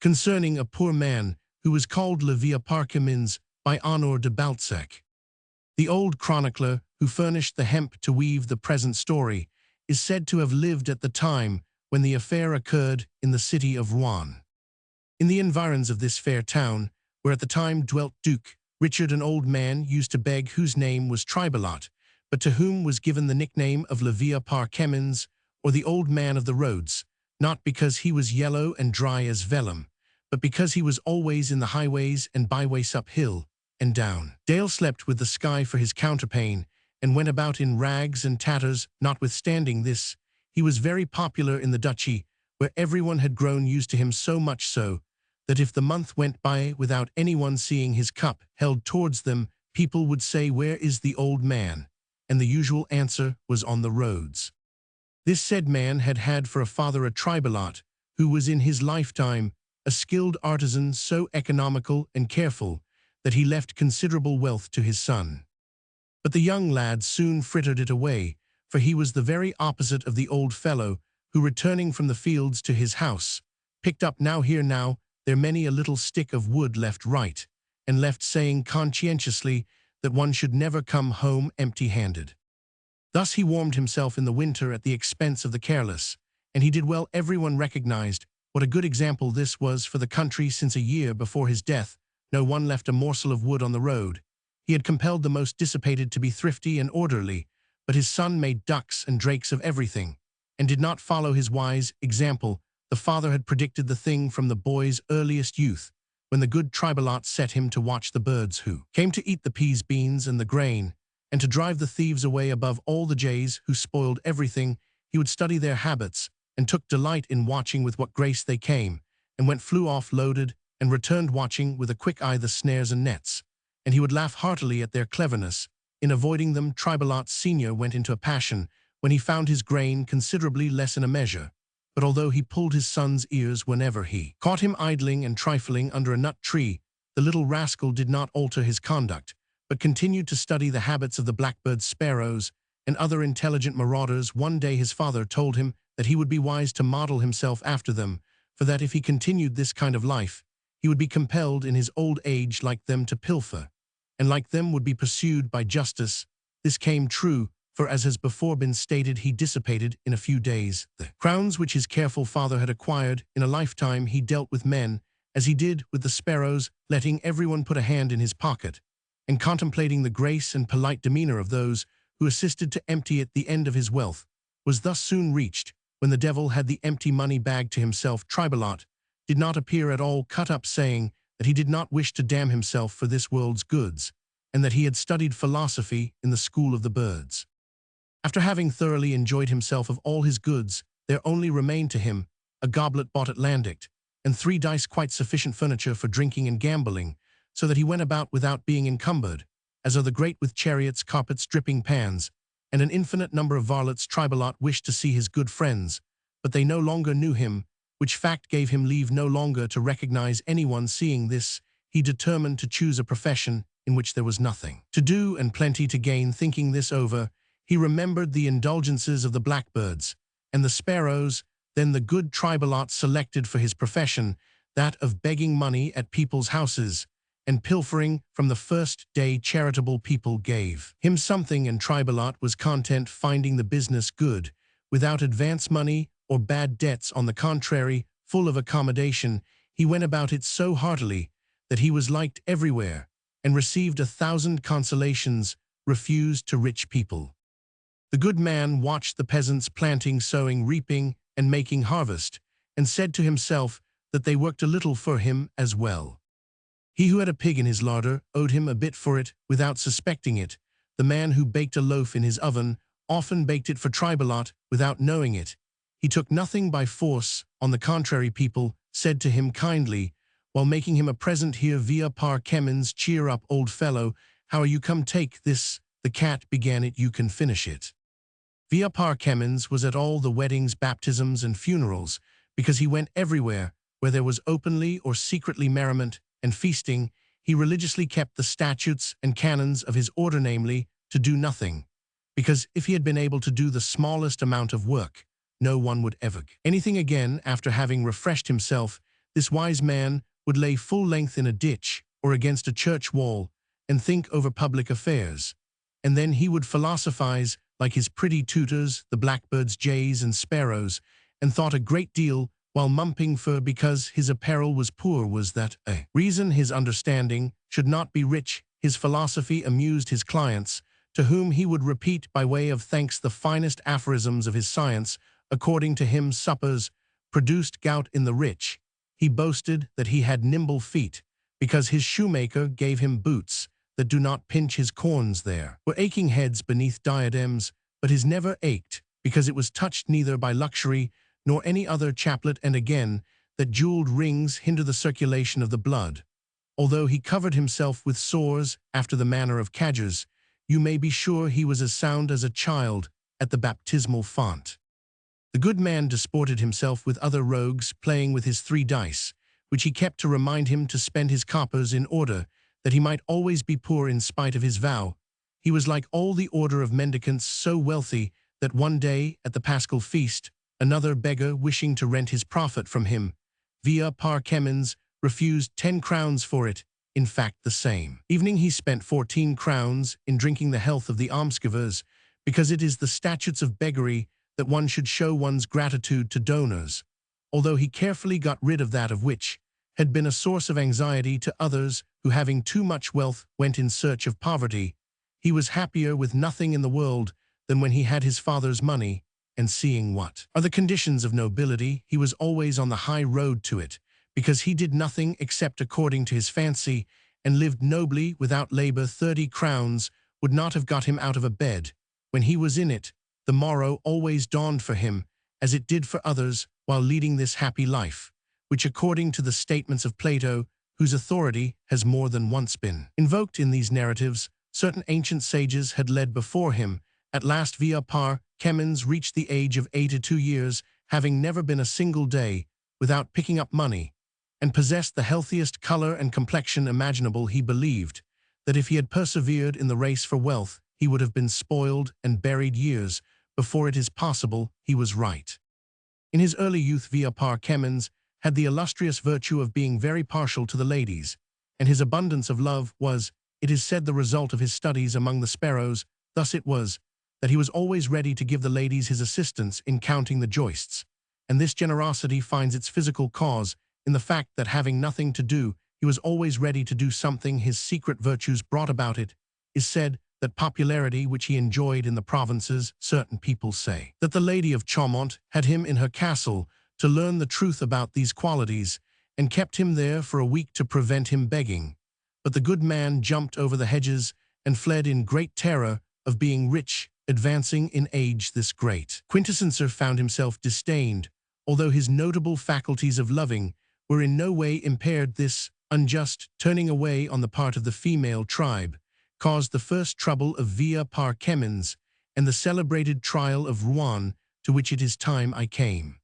concerning a poor man who was called Le Vieux PAR-CHEMINS by Honoré de Balzac. The old chronicler who furnished the hemp to weave the present story is said to have lived at the time when the affair occurred in the city of Rouen. In the environs of this fair town, where at the time dwelt Duke Richard, an old man used to beg whose name was Tribalot, but to whom was given the nickname of Le Vieux PAR-CHEMINS, or the Old Man of the Roads, not because he was yellow and dry as vellum, but because he was always in the highways and byways up hill and down. Dale slept with the sky for his counterpane, and went about in rags and tatters. Notwithstanding this, he was very popular in the duchy, where everyone had grown used to him, so much so that if the month went by without anyone seeing his cup held towards them, people would say, "Where is the old man?" And the usual answer was, "On the roads." This said man had had for a father a Tribalot, who was in his lifetime a skilled artisan, so economical and careful that he left considerable wealth to his son. But the young lad soon frittered it away, for he was the very opposite of the old fellow who, returning from the fields to his house, picked up now here now there many a little stick of wood left right, and left, saying conscientiously that one should never come home empty-handed. Thus he warmed himself in the winter at the expense of the careless, and he did well. Everyone recognized what a good example this was for the country, since a year before his death no one left a morsel of wood on the road. He had compelled the most dissipated to be thrifty and orderly, but his son made ducks and drakes of everything, and did not follow his wise example. The father had predicted the thing from the boy's earliest youth, when the good Tribalot set him to watch the birds who came to eat the peas, beans, and the grain, and to drive the thieves away. Above all, the jays who spoiled everything, he would study their habits, and took delight in watching with what grace they came, and flew off loaded, and returned watching with a quick eye the snares and nets, and he would laugh heartily at their cleverness in avoiding them. Tribalot Senior went into a passion when he found his grain considerably less in a measure, but although he pulled his son's ears whenever he caught him idling and trifling under a nut tree, the little rascal did not alter his conduct, but continued to study the habits of the blackbirds, sparrows, and other intelligent marauders. One day his father told him that he would be wise to model himself after them, for that if he continued this kind of life, he would be compelled in his old age like them to pilfer, and like them would be pursued by justice. This came true, for as has before been stated, he dissipated in a few days the crowns which his careful father had acquired. In a lifetime he dealt with men as he did with the sparrows, letting everyone put a hand in his pocket, and contemplating the grace and polite demeanor of those who assisted to empty it. The end of his wealth was thus soon reached, when the devil had the empty money bag to himself. Tribalot did not appear at all cut up, saying that he did not wish to damn himself for this world's goods, and that he had studied philosophy in the school of the birds. After having thoroughly enjoyed himself of all his goods, there only remained to him a goblet bought at Landlords, and 3 dice, quite sufficient furniture for drinking and gambling, so that he went about without being encumbered, as are the great with chariots, carpets, dripping pans, and an infinite number of varlets. Tribalot wished to see his good friends, but they no longer knew him, which fact gave him leave no longer to recognize anyone. Seeing this, he determined to choose a profession in which there was nothing to do and plenty to gain. Thinking this over, he remembered the indulgences of the blackbirds and the sparrows. Then the good Tribalot selected for his profession that of begging money at people's houses, and pilfering from the first day charitable people gave him something, and Tribalot was content, finding the business good, without advance money or bad debts. On the contrary, full of accommodation, he went about it so heartily that he was liked everywhere, and received 1,000 consolations refused to rich people. The good man watched the peasants planting, sowing, reaping, and making harvest, and said to himself that they worked a little for him as well. He who had a pig in his larder owed him a bit for it without suspecting it. The man who baked a loaf in his oven often baked it for Tribalot without knowing it. He took nothing by force. On the contrary, people said to him kindly, while making him a present, "Here, Vieux PAR-CHEMINS, cheer up, old fellow, how are you come? Take this, the cat began it, you can finish it." Vieux PAR-CHEMINS was at all the weddings, baptisms, and funerals, because he went everywhere where there was openly or secretly merriment and feasting. He religiously kept the statutes and canons of his order, namely, to do nothing, because if he had been able to do the smallest amount of work, no one would ever anything again. After having refreshed himself, This wise man would lay full length in a ditch or against a church wall and think over public affairs. And then he would philosophize like his pretty tutors, the blackbirds, jays, and sparrows, and thought a great deal while mumping for because his apparel was poor was that a reason his understanding should not be rich. His philosophy amused his clients, to whom he would repeat by way of thanks the finest aphorisms of his science. According to him, suppers produced gout in the rich. He boasted that he had nimble feet, because his shoemaker gave him boots that do not pinch his corns. There were aching heads beneath diadems, but his never ached, because it was touched neither by luxury nor any other chaplet. And again, that jeweled rings hinder the circulation of the blood. Although he covered himself with sores after the manner of cadgers, you may be sure he was as sound as a child at the baptismal font. The good man disported himself with other rogues, playing with his 3 dice, which he kept to remind him to spend his coppers in order, that he might always be poor in spite of his vow. He was like all the order of mendicants, so wealthy that one day, at the Paschal feast, another beggar wishing to rent his profit from him, via PAR-CHEMINS, refused 10 crowns for it. In fact, the same evening he spent 14 crowns in drinking the health of the almsgivers, because it is the statutes of beggary that one should show one's gratitude to donors. Although he carefully got rid of that of which had been a source of anxiety to others who, having too much wealth, went in search of poverty, he was happier with nothing in the world than when he had his father's money, and seeing what are the conditions of nobility, he was always on the high road to it, because he did nothing except according to his fancy, and lived nobly without labor. 30 crowns would not have got him out of a bed. When he was in it, the morrow always dawned for him, as it did for others, while leading this happy life, which according to the statements of Plato, whose authority has more than once been invoked in these narratives, certain ancient sages had led before him. At last via PAR-CHEMINS reached the age of 82 years, having never been a single day without picking up money, and possessed the healthiest color and complexion imaginable. He believed that if he had persevered in the race for wealth, he would have been spoiled and buried years before it is possible. He was right. In his early youth via PAR-CHEMINS had the illustrious virtue of being very partial to the ladies, and his abundance of love was, it is said, the result of his studies among the sparrows. Thus it was that he was always ready to give the ladies his assistance in counting the joists, and this generosity finds its physical cause in the fact that, having nothing to do, he was always ready to do something. His secret virtues brought about it is said that popularity which he enjoyed in the provinces. Certain people say that the Lady of Chaumont had him in her castle to learn the truth about these qualities, and kept him there for a week to prevent him begging. But the good man jumped over the hedges and fled in great terror of being rich. Advancing in age, this great quintessencer found himself disdained, although his notable faculties of loving were in no way impaired. This unjust turning away on the part of the female tribe caused the first trouble of via PAR-CHEMINS and the celebrated trial of Rouen, to which it is time I came.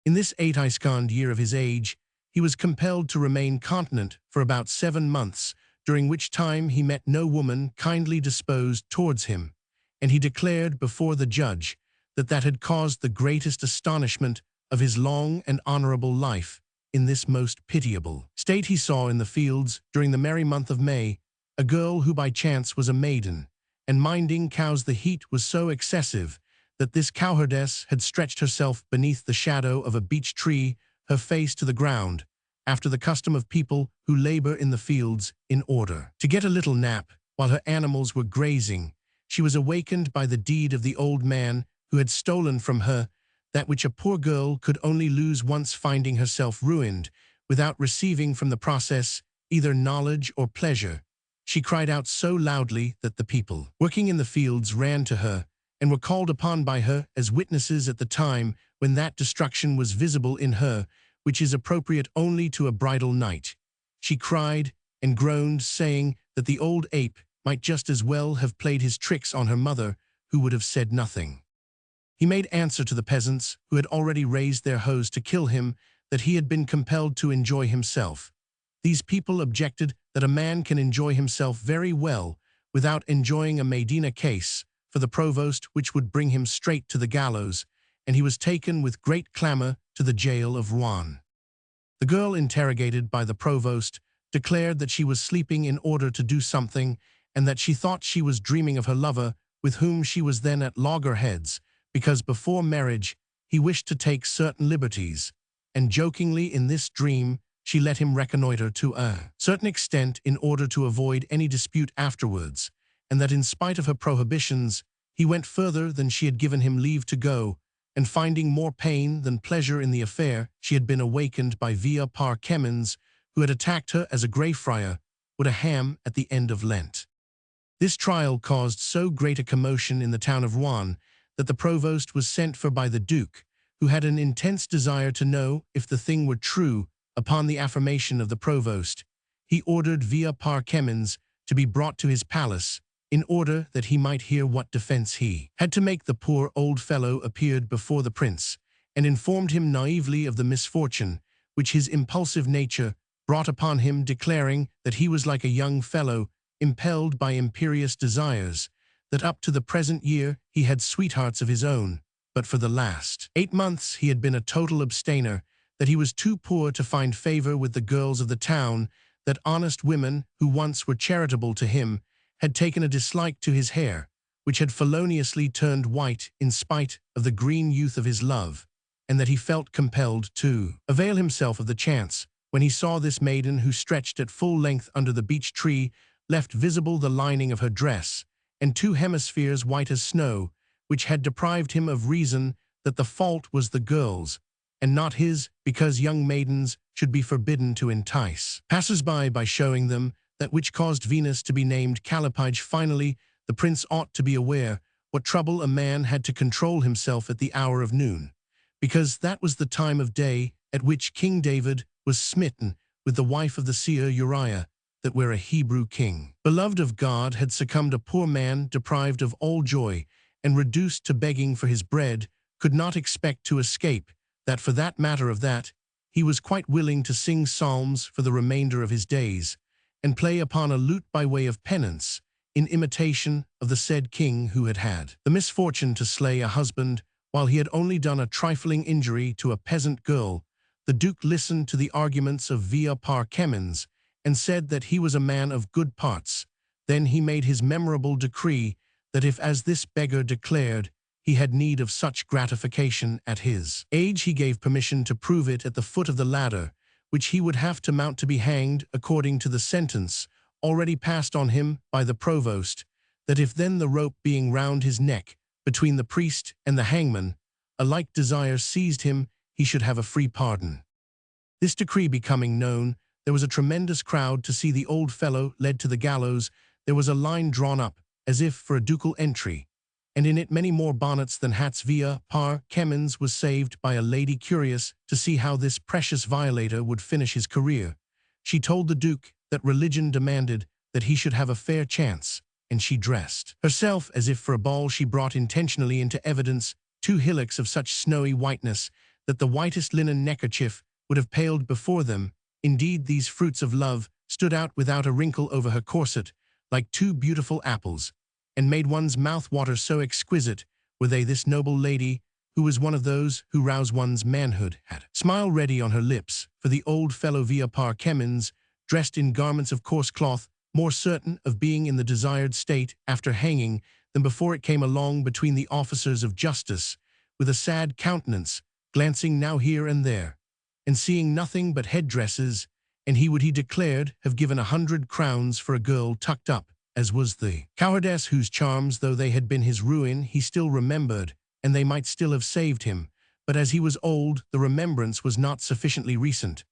In this 82nd year of his age, he was compelled to remain continent for about 7 months, during which time he met no woman kindly disposed towards him, and he declared before the judge that had caused the greatest astonishment of his long and honorable life. In this most pitiable state he saw in the fields, during the merry month of May, a girl who by chance was a maiden, and minding cows. The heat was so excessive that this cowherdess had stretched herself beneath the shadow of a beech tree, her face to the ground, after the custom of people who labor in the fields, in order to get a little nap while her animals were grazing. She was awakened by the deed of the old man who had stolen from her that which a poor girl could only lose once. Finding herself ruined without receiving from the process either knowledge or pleasure, she cried out so loudly that the people working in the fields ran to her, and were called upon by her as witnesses at the time when that destruction was visible in her, which is appropriate only to a bridal night. She cried and groaned, saying that the old ape might just as well have played his tricks on her mother, who would have said nothing. He made answer to the peasants, who had already raised their hoes to kill him, that he had been compelled to enjoy himself. These people objected that a man can enjoy himself very well without enjoying a Medina case for the provost, which would bring him straight to the gallows, and he was taken with great clamor to the jail of Rouen. The girl, interrogated by the provost, declared that she was sleeping in order to do something, and that she thought she was dreaming of her lover, with whom she was then at loggerheads, because before marriage he wished to take certain liberties, and jokingly in this dream she let him reconnoiter to a certain extent in order to avoid any dispute afterwards, and that in spite of her prohibitions, he went further than she had given him leave to go, and finding more pain than pleasure in the affair, she had been awakened by PAR-CHEMINS, who had attacked her as a Greyfriar would a ham at the end of Lent. This trial caused so great a commotion in the town of Rouen that the provost was sent for by the duke, who had an intense desire to know if the thing were true. Upon the affirmation of the provost, he ordered PAR-CHEMINS to be brought to his palace, in order that he might hear what defense he had to make. The poor old fellow appeared before the prince, and informed him naively of the misfortune which his impulsive nature brought upon him, declaring that he was like a young fellow impelled by imperious desires, that up to the present year he had sweethearts of his own, but for the last 8 months he had been a total abstainer, that he was too poor to find favor with the girls of the town, that honest women, who once were charitable to him, had taken a dislike to his hair, which had feloniously turned white in spite of the green youth of his love, and that he felt compelled to avail himself of the chance, when he saw this maiden who stretched at full length under the beech tree, left visible the lining of her dress, and 2 hemispheres white as snow, which had deprived him of reason that the fault was the girl's, and not his, because young maidens should be forbidden to entice passers-by by showing them that which caused Venus to be named Callipyge. Finally, the prince ought to be aware what trouble a man had to control himself at the hour of noon, because that was the time of day at which King David was smitten with the wife of the seer Uriah, that where a Hebrew king, beloved of God, had succumbed, a poor man, deprived of all joy and reduced to begging for his bread, could not expect to escape, that for that matter of that, he was quite willing to sing psalms for the remainder of his days, and play upon a lute by way of penance, in imitation of the said king who had had the misfortune to slay a husband, while he had only done a trifling injury to a peasant girl. The duke listened to the arguments of PAR-CHEMINS, and said that he was a man of good parts. Then he made his memorable decree that if, as this beggar declared, he had need of such gratification at his age, he gave permission to prove it at the foot of the ladder, which he would have to mount to be hanged according to the sentence already passed on him by the provost, that if then the rope being round his neck, between the priest and the hangman, a like desire seized him, he should have a free pardon. This decree becoming known, there was a tremendous crowd to see the old fellow led to the gallows. There was a line drawn up, as if for a ducal entry, and in it many more bonnets than hats. PAR-CHEMINS was saved by a lady curious to see how this precious violator would finish his career. She told the duke that religion demanded that he should have a fair chance, and she dressed herself as if for a ball. She brought intentionally into evidence 2 hillocks of such snowy whiteness that the whitest linen neckerchief would have paled before them. Indeed, these fruits of love stood out without a wrinkle over her corset, like 2 beautiful apples, and made one's mouth water, so exquisite were they. This noble lady, who was one of those who rouse one's manhood, had a smile ready on her lips for the old fellow. PAR-CHEMINS, dressed in garments of coarse cloth, more certain of being in the desired state after hanging than before it, came along between the officers of justice, with a sad countenance, glancing now here and there, and seeing nothing but headdresses, and he would, he declared, have given 100 crowns for a girl tucked up, as was the cowardice, whose charms, though they had been his ruin, he still remembered, and they might still have saved him. But as he was old, the remembrance was not sufficiently recent.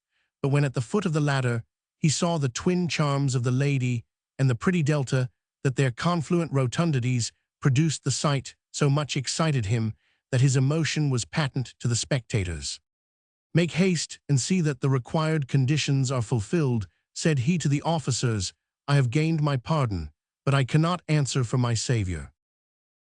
But when at the foot of the ladder he saw the twin charms of the lady and the pretty delta, that their confluent rotundities produced, the sight so much excited him that his emotion was patent to the spectators. "Make haste and see that the required conditions are fulfilled," said he to the officers. "I have gained my pardon, but I cannot answer for my Savior."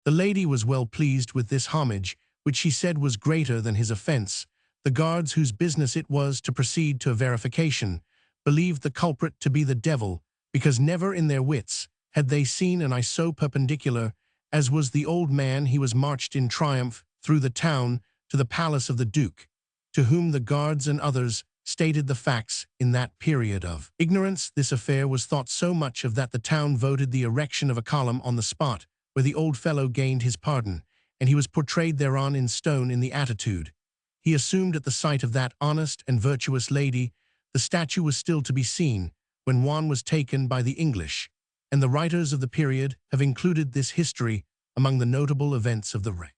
The lady was well pleased with this homage, which she said was greater than his offense. The guards, whose business it was to proceed to a verification, believed the culprit to be the devil, because never in their wits had they seen an eye so perpendicular as was the old man. He was marched in triumph through the town to the palace of the duke, to whom the guards and others stated the facts in that period of ignorance. This affair was thought so much of that the town voted the erection of a column on the spot where the old fellow gained his pardon, and he was portrayed thereon in stone in the attitude he assumed at the sight of that honest and virtuous lady. The statue was still to be seen when Juan was taken by the English, and the writers of the period have included this history among the notable events of the reign.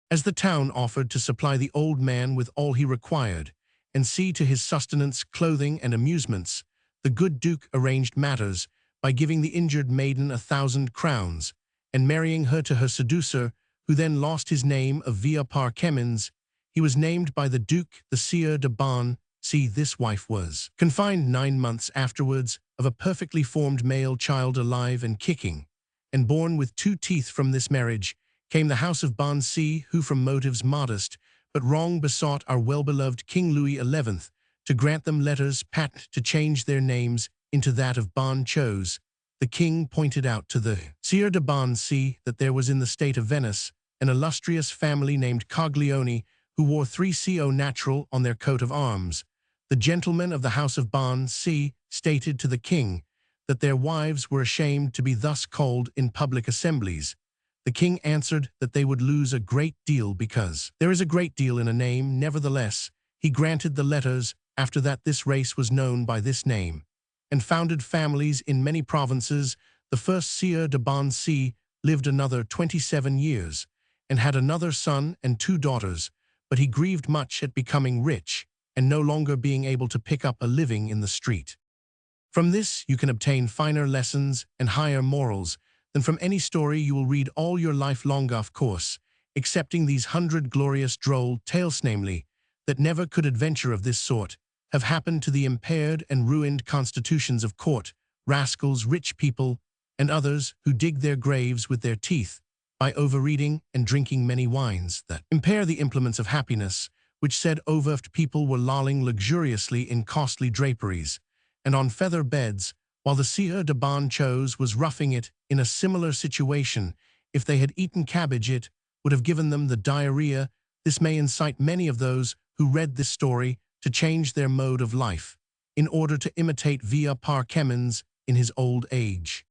As the town offered to supply the old man with all he required, and see to his sustenance, clothing, and amusements, the good duke arranged matters by giving the injured maiden 1,000 crowns, and marrying her to her seducer, who then lost his name of VIEUX. He was named by the duke the Sieur de Bon. This wife was confined 9 months afterwards of a perfectly formed male child alive and kicking, and born with 2 teeth. From this marriage came the house of Bon, who from motives modest but wrong besought our well-beloved King Louis XI to grant them letters patent to change their names into that of Bon chose. The king pointed out to the Sieur de Bon that there was in the state of Venice an illustrious family named Coglione, who wore 3 CO natural on their coat of arms. The gentlemen of the house of Bon stated to the king that their wives were ashamed to be thus called in public assemblies. The king answered that they would lose a great deal because there is a great deal in a name. Nevertheless, he granted the letters. After that, this race was known by this name, and founded families in many provinces. The first Sieur de Bon lived another 27 years, and had another son and 2 daughters, but he grieved much at becoming rich, and no longer being able to pick up a living in the street. From this you can obtain finer lessons and higher morals than from any story you will read all your life long, of course, excepting these 100 glorious droll tales, namely, that never could adventure of this sort have happened to the impaired and ruined constitutions of court, rascals, rich people, and others who dig their graves with their teeth by overeating and drinking many wines that impair the implements of happiness, which said overfed people were lolling luxuriously in costly draperies and on feather beds, while the Sieur de Bon was roughing it in a similar situation. If they had eaten cabbage, it would have given them the diarrhea. This may incite many of those who read this story to change their mode of life in order to imitate VIEUX in his old age.